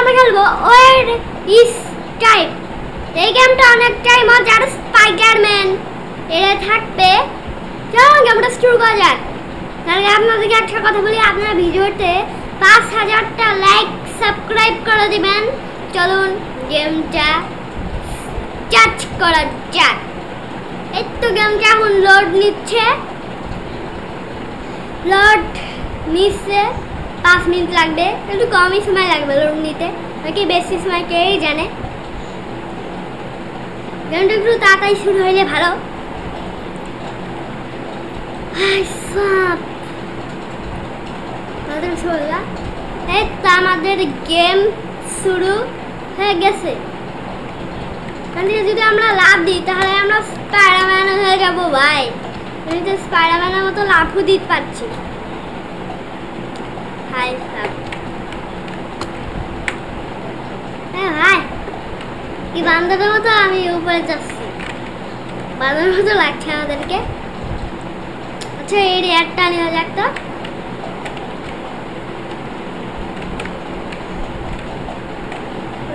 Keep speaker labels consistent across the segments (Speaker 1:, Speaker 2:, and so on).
Speaker 1: আমরা খেলবো ওয়ের ইস টাইপ। এই গেমটা অনেকটাই মজার, স্পাইডারম্যান এরা থাকবে। চলুন গেমটা শুরু করা যাক। তাহলে আপনাদেরকে একটা কথা বলি, আপনারা ভিডিওতে 5000টা লাইক সাবস্ক্রাইব করে দিবেন। চলুন গেমটা স্টার্ট করা যাক। এই তো গেমটা এখন লোড নিচ্ছে, লোড নিচ্ছে 5 মিনিট লাগবে, একটু কমই সময় লাগবে লোড নিতে, নাকি বেশি সময় কেই জানে। গেমটা একটু তাড়াতাড়ি শুরু হইলে ভালো। এই তো আমাদের গেম শুরু হয়ে গেছে। যদি আমরা লাভ দিই তাহলে আমরা স্পাইডারম্যান হয়ে যাবো ভাই। আমি তো স্পাইডারম্যানের মতো লাভও দিতে পারছি। হাই সাব, হ্যাঁ ভাই কি বান্দরের মতো আমি উপরে যাচ্ছি, বান্দরের মতো লাগছে আমাদেরকে। আচ্ছা এই একটা নেওয়া যাক তো।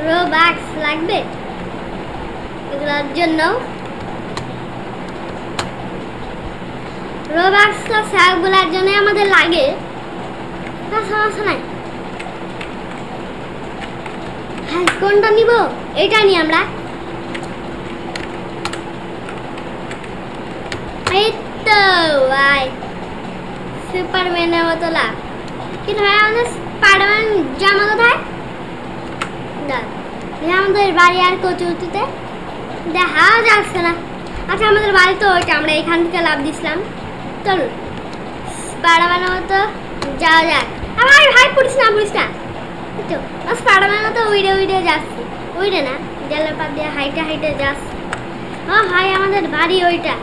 Speaker 1: রোবাক্স লাগবে এগুলোর জন্য। রোবাক্স তো সবগুলোর জন্য আমাদের লাগে, সমস্যা নাই। হ্যাঁ কোনটা নিব? এটা নিই আমরা। এই তো ভাই সুপারম্যানের মতো লাভ। কিন্তু ভাই আমাদের স্পাইডারম্যান জামা কোথায়? আমাদের বাড়ি আর কচুতে দেখা যাচ্ছে না। আচ্ছা আমাদের বাড়ি তো ওইটা, আমরা এখান থেকে লাভ দিছিলাম। চলুন স্পাইডারম্যানের মতো যাওয়া যাক। আমার ভাই পড়িস না স্পাইডারম্যানের মতো উইডে উইডে যাচ্ছি, উইডে না জলের পাপ দিয়ে হাইটে হাইটে যাচ্ছি। ও ভাই আমাদের বাড়ি ওইটা।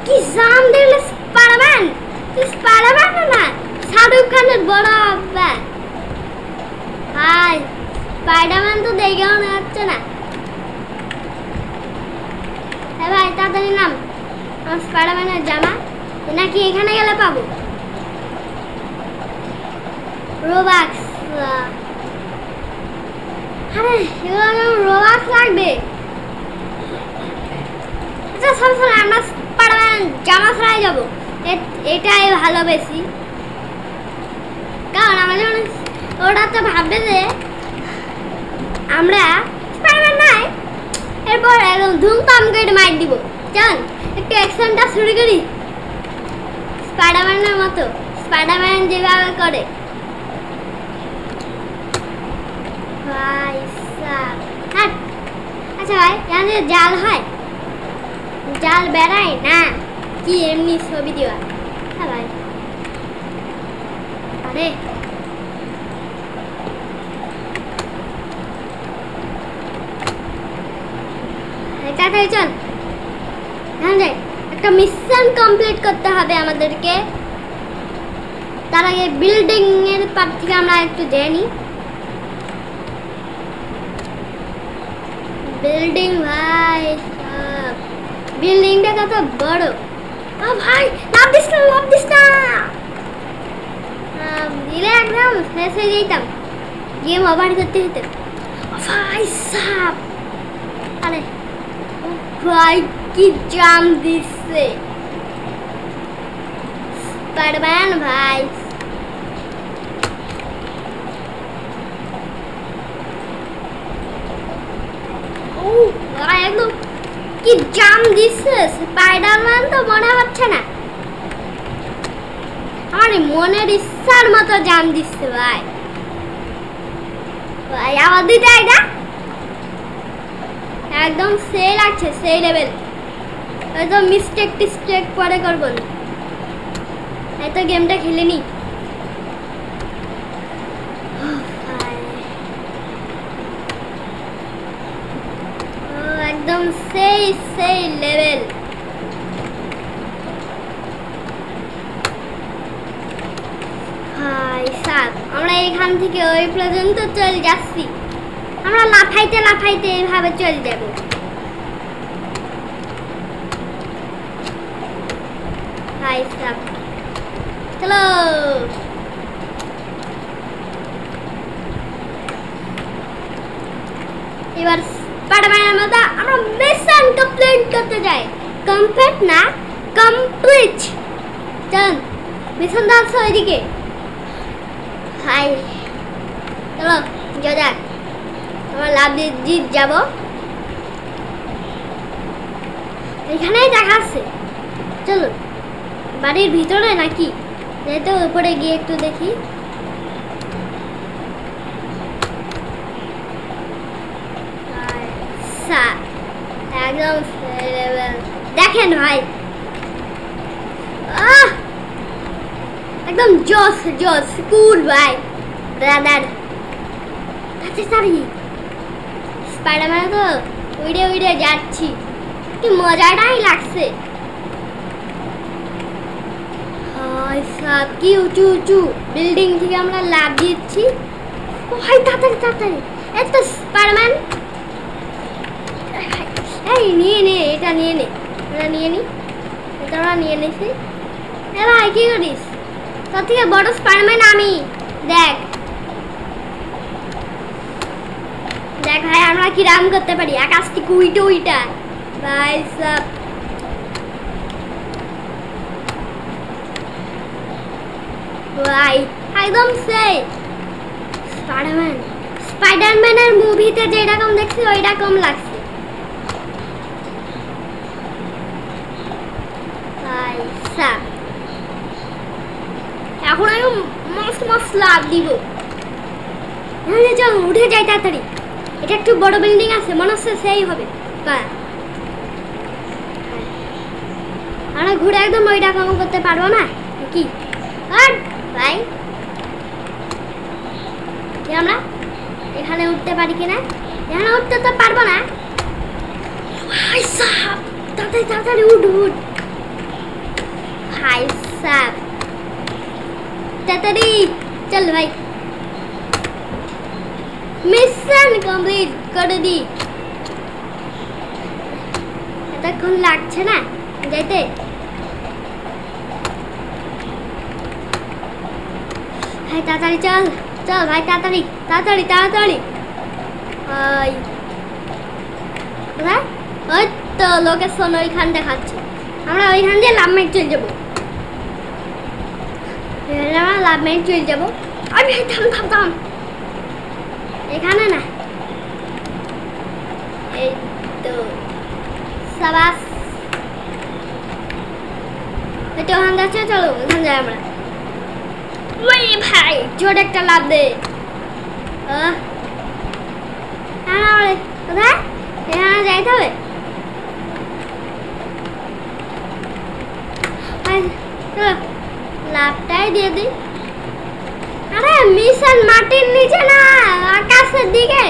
Speaker 1: কি জাম দেখলে স্পাইডারম্যান, স্পাইডারম্যান না শাহরুখ খানের বড় আব্বা। হাই স্পাইডারম্যান তো দেখে মনে হচ্ছে না। হ্যাঁ ভাই তাড়াতাড়ি নাম, আমার স্পাইডারম্যানের জামা নাকি এখানে গেলে পাবো? রোবাক্স, আরে রোবাক্স লাগবে। আচ্ছা সব আমরা স্পাইডারম্যান জামা ছাড়াই যাবো, এটাই ভালো বেশি। কারণ আমাদের ওরা তো ভাববে যে আমরা স্পাইডারম্যান নাই, এরপর একদম ধুমধাম করে মার দিব। চল একটু অ্যাকশনটা শুরু করি স্পাইডারম্যানের মতো, স্পাইডারম্যান যেভাবে করে। ভাই হ্যাঁ আচ্ছা ভাই এখানে জাল হয়, জাল বেড়ায় না কি এমনি ছবি দেওয়া? হ্যাঁ ভাই আরে তাড়াতাড়ি চল, হ্যাঁ একটা মিশন কমপ্লিট করতে হবে আমাদেরকে। তার আগে বিল্ডিং এর পার থেকে আমরা একটু জেনে। বিল্ডিং ভাই বিল্ডিংটা কত বড়। ও ভাই লাভ দিস না দিলে একদম শেষ হয়ে যেতাম, গেম ওভার করতে হতো। ভাই সাপ, আরে ভাই কি জাম দিচ্ছে স্পাইডারম্যান ভাই। ও ভাই একদম কি জাম দিচ্ছে স্পাইডারম্যান, তো মনে হচ্ছে না, আমার মনের ইচ্ছার মতো জাম দিচ্ছে ভাই। ভাই আমার দিটা এটা একদম সেই লাগছে, সেই লেভেল। একদম মিস্টেক পরে করবো না, এই তো গেমটা খেলে নি। একদম সেই লেভেল। হাই সাপ, আমরা এখান থেকে ওই পর্যন্ত চলে যাচ্ছি। আমরা লাফাইতে লাফাইতে এইভাবে চলে যাব। ভাই সাব চলো এবার স্পাইডারম্যানের মতো আমরা মিশন কমপ্লিট করতে যাই কমপ্লিট না কমপ্লিট চল মিশন দাও ওইদিকে হাই চলো যা যাক আমরা লাভ জিত যাবো এখানেই দেখাচ্ছে চলো বাড়ির ভিতরে নাকি যেতে উপরে গিয়ে একটু দেখি একদম দেখেন ভাই একদম জোস জোস কুল ভাই ব্রাদার আচ্ছা সরি স্পাইডারম্যান তো উড়ে উড়ে যাচ্ছি কি মজাটাই লাগছে সব কি উঁচু উঁচু বিল্ডিং থেকে আমরা লাভ দিচ্ছি ভাই তাড়াতাড়ি তাড়াতাড়ি এত স্পাইডারম্যান এই নিয়ে নে এটা নিয়ে নে এটা নিয়ে নি এটা আমরা নিয়ে নিছি এ ভাই কি করিস তোর থেকে বড় স্পাইডারম্যান আমি দেখ দেখ ভাই আমরা কি রাম করতে পারি আকাশ থেকে উইটা উইটা ভাই সব ভাই একদম সেই স্পাইডারম্যানের মুভিতে যেরকম দেখছি ওই রকম লাগছে ভাই সব এখন আমি মস্ত মস্ত লাভ দিব চল উঠে যাই তাড়াতাড়ি এটা একটু বড় বিল্ডিং আছে মনে হচ্ছে সেই হবে আমরা ঘুরে একদম ওই রকম করতে পারবো না কি আর ভাই আমরা এখানে উঠতে পারি কিনা এখানে উঠতে তো পারবো না ভাই সাব তাড়াতাড়ি তাড়াতাড়ি উঠ উঠ ভাই সাব তাড়াতাড়ি চল ভাই মিশন কমপ্লিট করে দি এতক্ষণ লাগছে না যাইতে ভাই তাড়াতাড়ি চল চল ভাই তাড়াতাড়ি তাড়াতাড়ি তাড়াতাড়ি কোথায় ওই তো লোকেশন ওইখান দেখাচ্ছে আমরা ওইখান দিয়ে লাভ মেট চলে যাবো আমরা লাভ মেট চলে যাবো আর ভাই থাম থাম থাম এখানে না এই তো সাবাস এটা ওখান যাচ্ছে চলো ওখান যাই আমরা ওই ভাই ছোট একটা লাভ দে কোথায় এখানে যাইতে হবে চলো লাভটাই দিয়ে দিই আরে মিশন মাটির নিচে না আকাশের দিকে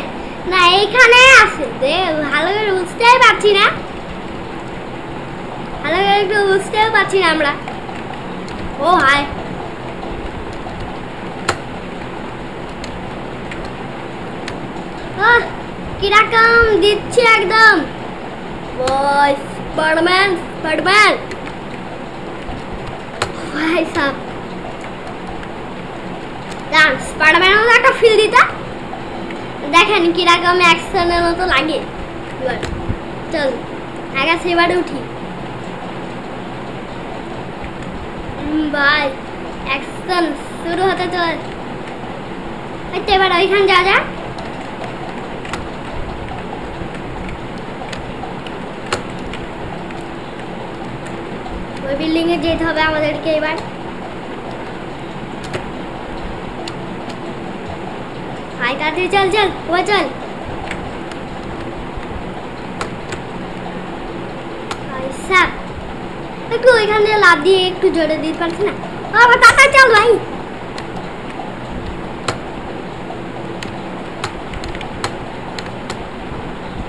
Speaker 1: না এইখানে আছে দে ভালো করে বুঝতেই পারছি না ভালো করে একটু বুঝতেও পারছি না আমরা ও হায় কিরকম দিচ্ছি একদম স্পাইডারম্যান স্পাইডারম্যান ভাই সাব স্পাইডারম্যানের একটা ফিল দিতা দেখেন কিরকম অ্যাকশনের মতো লাগে এবার চল আগে সেবারে উঠি ভাই অ্যাকশন শুরু হতে চল এবার ওইখান যা যা ওই বিল্ডিং এ যেতে হবে আমাদেরকে এবার ভাই তাড়াতাড়ি চল চল ও চল ভাই একটু ওইখান দিয়ে লাভ দিয়ে একটু জোরে দিতে পারছি না আবার তাড়াতাড়ি চল ভাই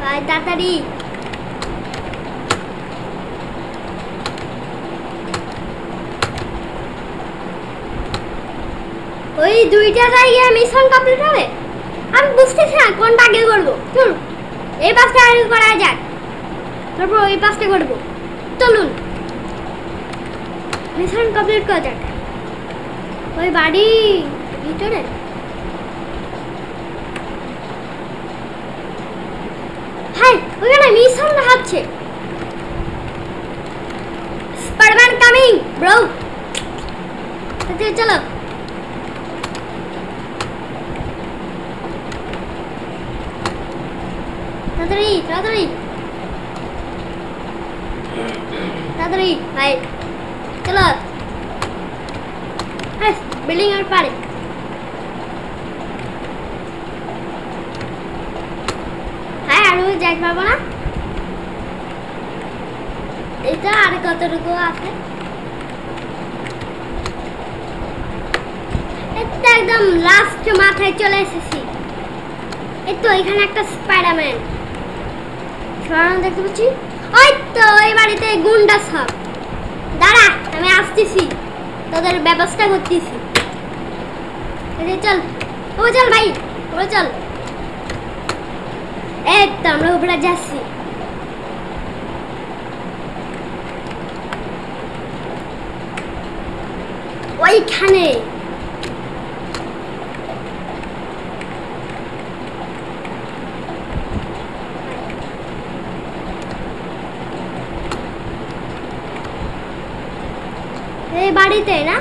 Speaker 1: ভাই তাড়াতাড়ি ওই দুইটা জায়গায় মিশন কমপ্লিট হবে আমি বুঝতেছি না কোনটা আগে করবো চল এই পাশটা আগে করা যাক তারপর ওই পাশটা করবো চলুন মিশন কমপ্লিট করা যাক। ওই বাড়ি ভিতরে হাই ওখানে মিশন দেখাচ্ছে। Spiderman coming bro. চলো তাড়াতাড়ি তাড়াতাড়ি তাড়াতাড়ি ভাই চলো। বিল্ডিং এর পারে হ্যাঁ আর ওই যাই পাবো না। এটা আর কতটুকু আছে? এটা একদম লাস্ট মাথায় চলে এসেছি। এই তো এখানে একটা স্পাইডারম্যান দেখতে পাচ্ছি। ওই তো এই বাড়িতে গুন্ডা সব। দাঁড়া আমি আসতেছি, তোদের ব্যবস্থা করতেছি। চল ও চল ভাই ও চল। এই তো আমরা উপরে যাচ্ছি। ওইখানে এই বাড়িতে না,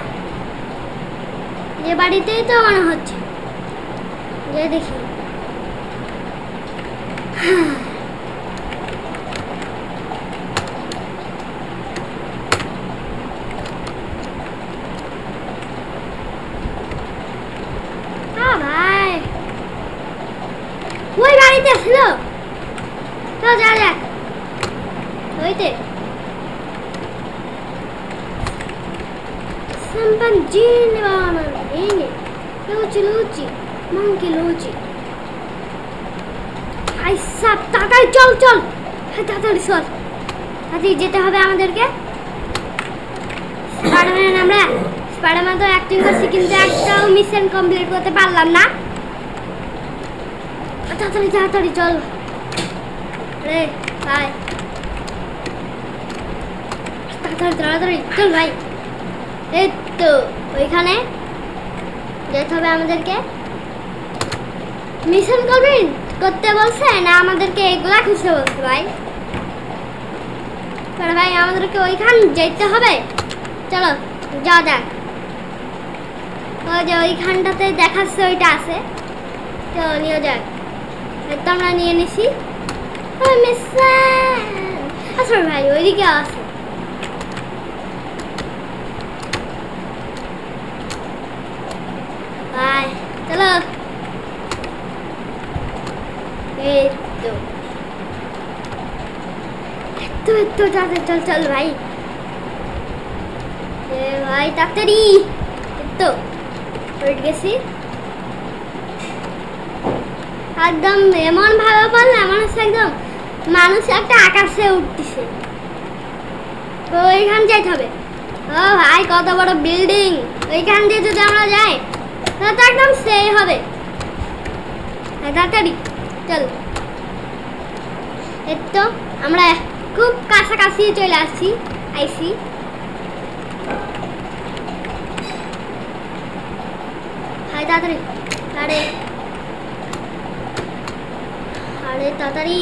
Speaker 1: যে বাড়িতেই তো মনে হচ্ছে। যে দেখি ভাই ওই বাড়িতে ছিল তো যা যাক। ওইতে Sampanjini bana ini lucu lucu monkey lucu. Hai sab তাড়াতাড়ি চল চল। হ্যাঁ তাড়াতাড়ি চল, তাড়াতাড়ি যেতে হবে আমাদেরকে। স্পাইডারম্যান আমরা স্পাইডারম্যান তো অ্যাক্টিং করছি কিন্তু একটাও মিশন কমপ্লিট করতে পারলাম না। তাড়াতাড়ি তাড়াতাড়ি চল রে ভাই, তাড়াতাড়ি তাড়াতাড়ি চল ভাই। এই তো ওইখানে যেতে হবে আমাদেরকে। মিশন কমপ্লিট করতে বলছে না আমাদেরকে এগুলা খুঁজতে বলছে ভাই। ভাই আমাদেরকে ওইখান যেতে হবে। চলো যা যাক। ওই যে ওইখানটাতে দেখাচ্ছে ওইটা আছে, চলো নিয়ে যাক। তো আমরা নিয়ে নিছি মিশন। আচ্ছা ভাই ওইদিকে আছে। চলো এই তো তো তো চল চল চল ভাই। ভাই তাড়াতাড়ি তো উঠে গেছি। একদম এমন ভাবে বললাম মনে হচ্ছে একদম মানুষ একটা আকাশে উঠতেছে। তো ওইখান যাইতে হবে। ও ভাই কত বড় বিল্ডিং, ওইখান দিয়ে যদি আমরা যাই তাহলে তো একদম সেই হবে। তাড়াতাড়ি চল। এই তো আমরা খুব কাছাকাছি চলে আসছি আইসি। হাই তাড়াতাড়ি আরে আরে তাড়াতাড়ি।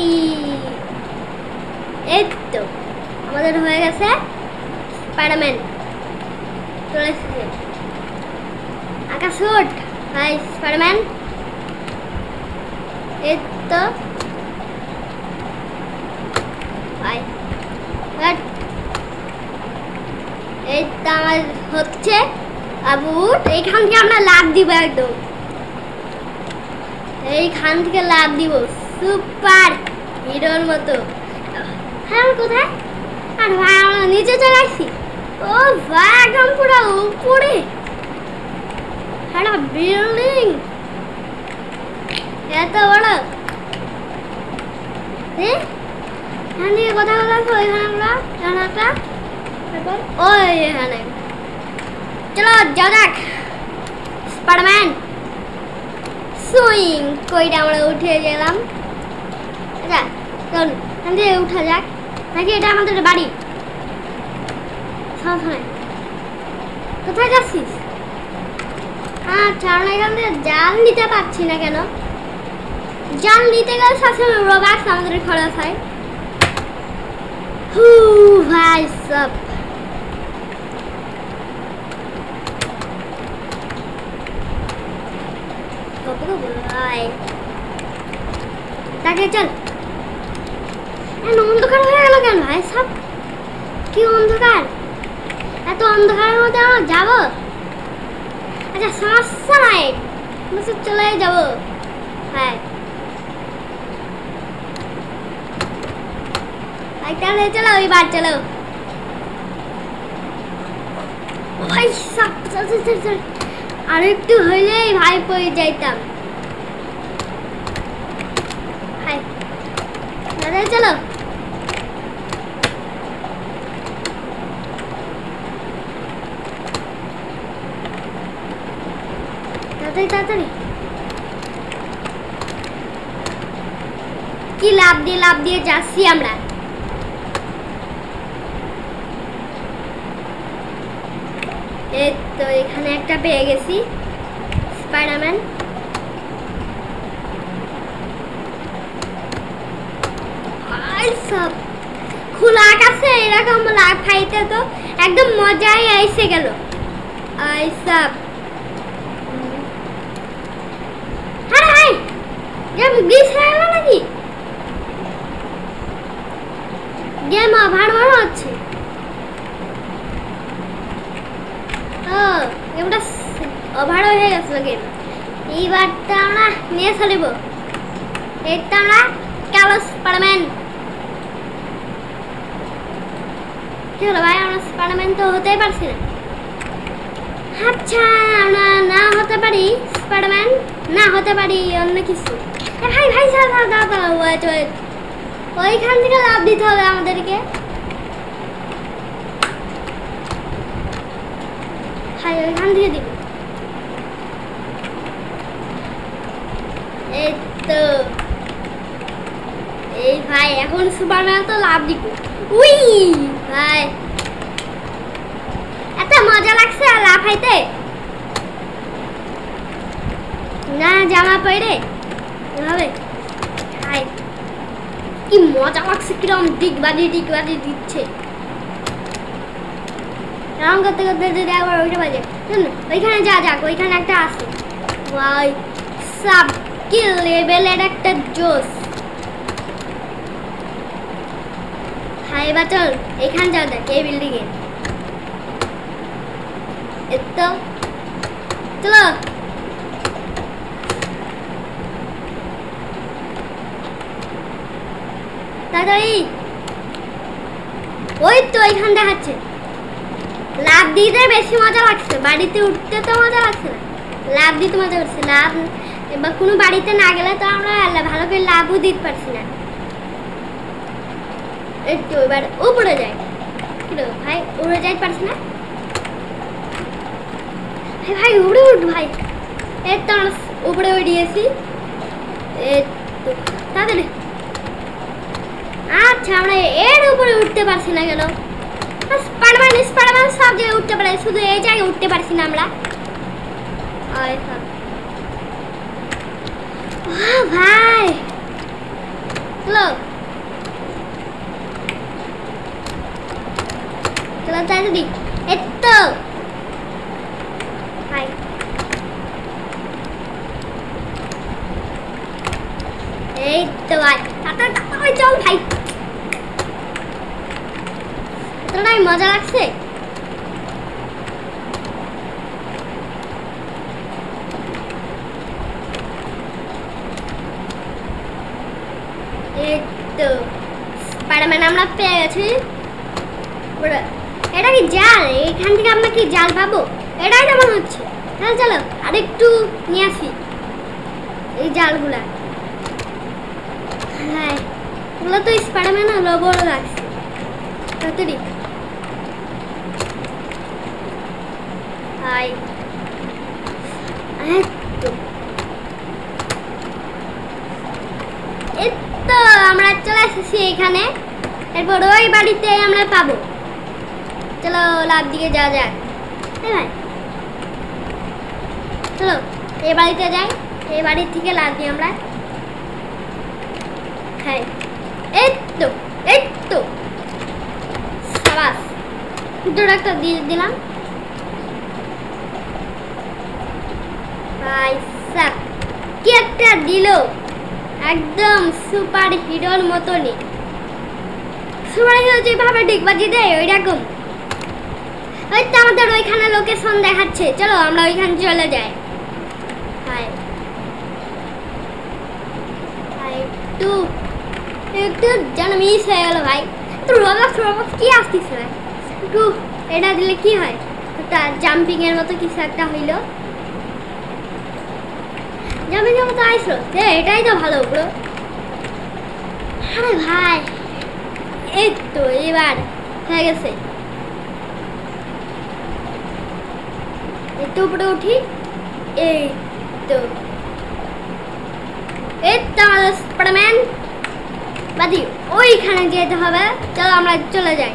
Speaker 1: এই তো আমাদের হয়ে গেছে স্পাইডারম্যান চলে এসেছে। আকাশ উঠ ভাই স্পাইডারম্যান। এই তো ভাই এই তো আমার হচ্ছে আবুট। এইখান থেকে আমরা লাভ দিব একদম, এইখান থেকে লাভ দিব সুপার হিরোর মতো। হ্যাঁ কোথায়? আর ভাই আমরা নিচে চলে আসছি। ও ভাই একদম পুরো উপরে একটা বিল্ডিং এত বড়। এখান থেকে কোথায় কোথায় আছে ওইখানে আমরা জানাটা ওই এখানে। চলো যাও যাক। স্পাইডারম্যান সুইং কইটা আমরা উঠে গেলাম। আচ্ছা চল এখান থেকে উঠা যাক, নাকি এটা আমাদের বাড়ি? কোথায় যাচ্ছিস? আচ্ছা, আমরা এখান থেকে জাল নিতে পারছি না কেন? জাল নিতে গেলে সবসময় রোবাক্স আমাদের খরচ হয়। হু ভাই সব ভাই তাকে চল। অন্ধকার হয়ে গেল কেন ভাই সব? কি অন্ধকার? এত অন্ধকারের মধ্যে আমরা যাবো? আচ্ছা সমস্যা নাই, চলে যাবো। হ্যাঁ তাহলে চলো এবার চলো ভাই। আর একটু হইলেই ভাই পড়ে যাইতাম। হাই দাদা চলো। তাড়াতাড়ি তাড়াতাড়ি। কি লাভ দিয়ে যাচ্ছি আমরা। এই তো এখানে একটা পেয়ে গেছি স্পাইডারম্যান। সব খোলা আকাশে এরকম লাভ খাইতে তো একদম মজাই এসে গেল। সব হাই গেম গ্লিচ হয়ে গেল নাকি? গেম ওভার হচ্ছে। গেমটা ওভার হয়ে গেছিল গেম। এইবারটা আমরা নিয়ে চলিব। এইটা আমরা কালো স্পাইডারম্যান। কি হলো ভাই? আমরা স্পাইডারম্যান তো হতেই পারছি না। আচ্ছা আমরা না হতে পারি স্পাইডারম্যান, না হতে পারি অন্য কিছু। ভাই ভাই দাদা ওয়েট ওয়েট, ওইখান থেকে লাভ দিতে হবে আমাদেরকে। হাই ওইখান থেকে দিব। এই তো এই ভাই এখন সুপারম্যান তো লাভ দিব। উই ভাই এত মজা লাগছে আর লাভ খাইতে না জামা পরে এভাবে। হাই কি মজা লাগছে, কিরম ডিগবাজি দিচ্ছে। রাউন্ড করতে করতে যদি একবার ওইটা বাজে ওইখানে যাক, ওইখানে একটা আছে ভাই সাব কি লেভেলের একটা জোস। হাই এবার চল এখানে যাওয়া যাক, এই বিল্ডিং এ। এতো চলো তাড়াতাড়ি। ওই তো এখান দেখাচ্ছে। লাভ দিতে বেশি মজা লাগছে, বাড়িতে উঠতে তো মজা লাগছে না, লাভ দিতে মজা করছে। লাভ এবার কোনো বাড়িতে না গেলে তো আমরা ভালো করে লাভও দিতে পারছি না। একটু এবার উপরে যাই। ভাই উড়ে যাইতে পারছি না ভাই, উড়ে উঠ ভাই। এই তো আমরা উপরে উড়িয়েছি। তাড়াতাড়ি। আচ্ছা আমরা এর উপরে উঠতে পারছি না কেন? স্পাইডারম্যান সব জায়গায় উঠতে পারে, শুধু এই জায়গায় উঠতে পারছি না আমরা। ভাই চলো চলো তাড়াতাড়ি। এই তো ভাই এই তো ভাই তাড়াতাড়ি চল ভাই। এতটাই মজা লাগছে। এই তো স্পাইডারম্যান আমরা পেয়ে গেছি। এটা কি জাল? এখান থেকে আমরা কি জাল পাবো? এটাই তো মনে হচ্ছে। তাহলে চলো আরেকটু নিয়ে আসি এই জালগুলা। হ্যাঁ এগুলো তো স্পাইডারম্যান হলো বড় লাগছে। তাড়াতাড়ি হাই। এই তো আমরা চলে এসেছি এখানে। এরপর ওই বাড়িতে আমরা পাবো। চলো লাভ দিকে যাওয়া যাক। ভাই চলো এই বাড়িতে যাই, এই বাড়ির থেকে লাভ দিই আমরা। হ্যাঁ এই তো সাবাস, দুটো একটা দিয়ে দিলাম। ভাই সাব কি একটা দিল, একদম সুপার হিরোর মতনই। সুপার হিরো যেভাবে ডিগবাজি দেয় ওই রকম। ওই তো আমাদের ওইখানে লোকেশন দেখাচ্ছে, চলো আমরা ওইখানে চলে যাই। একটু যেন মিস হয়ে গেল ভাই। তো রবক্স কি আসতিস ভাই, একটু এটা দিলে কি হয়, একটা জাম্পিং এর মতো কিছু একটা হইলো, জাম্পিং এর মতো আইসলো, এটাই তো ভালো ব্রো। আরে ভাই এই তো এবার হয়ে গেছে। একটু উপরে উঠি, এই তো আমাদের স্পাইডারম্যান বাদি ওইখানে যেতে হবে, চলো আমরা চলে যাই।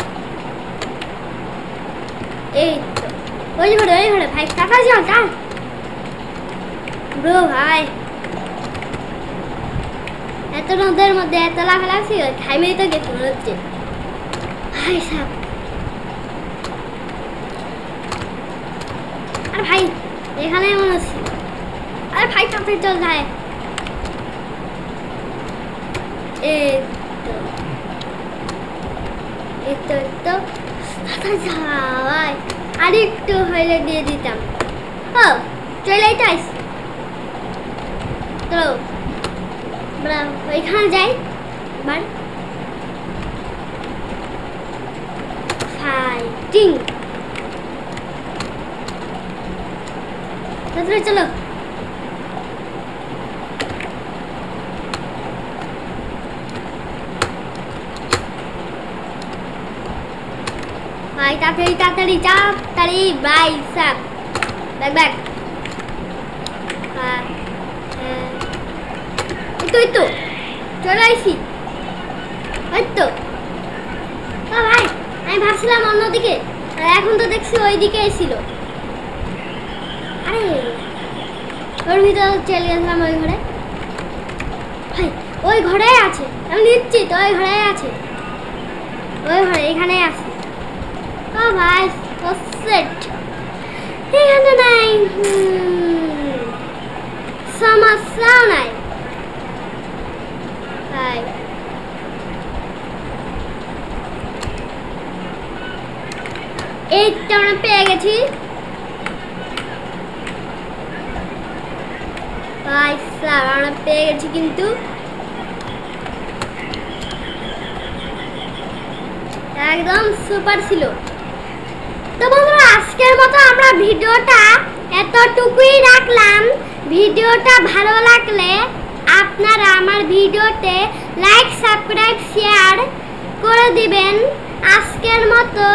Speaker 1: এই তো ওই ঘরে ভাই টাকা যাও যাও ব্রো। ভাই এত নদের মধ্যে এত লাফালাফি খাইমেই তো গেছে মনে হচ্ছে ভাই সাহেব। আর ভাই এখানে মনে হচ্ছে, আরে ভাই কাপড় চল যায়। আর একটু হইলে দিয়ে দিতাম। ও চলে আইস, চলো ওইখানে যাই। ফাইটিং চলো ভাই তাড়াতাড়ি ভাই সাব ব্যাক এই তো চলে আইসি। ওই তো ভাই আমি ভাবছিলাম অন্যদিকে, আর এখন তো দেখছি ওই দিকে ছিল। আরে ওর ভিতরে চলে গেছিলাম ওই ঘরে। ভাই ওই ঘরে আছে, আমি নিশ্চিত ওই ঘরে আছে, ওই ঘরে এখানে আছে। ও ভাই সেট এখানে নাই, সমস্যা নাই ভাই। এই তো আমরা পেয়ে গেছি ভাই স্যার, আমরা পেয়ে গেছি কিন্তু একদম সুপার ছিল। তো বন্ধুরা আজকের মতো আমরা ভিডিওটা এতটুকুই রাখলাম। ভিডিওটা ভালো লাগলে আপনারা আমার ভিডিওতে লাইক সাবস্ক্রাইব শেয়ার করে দিবেন। আজকের মতো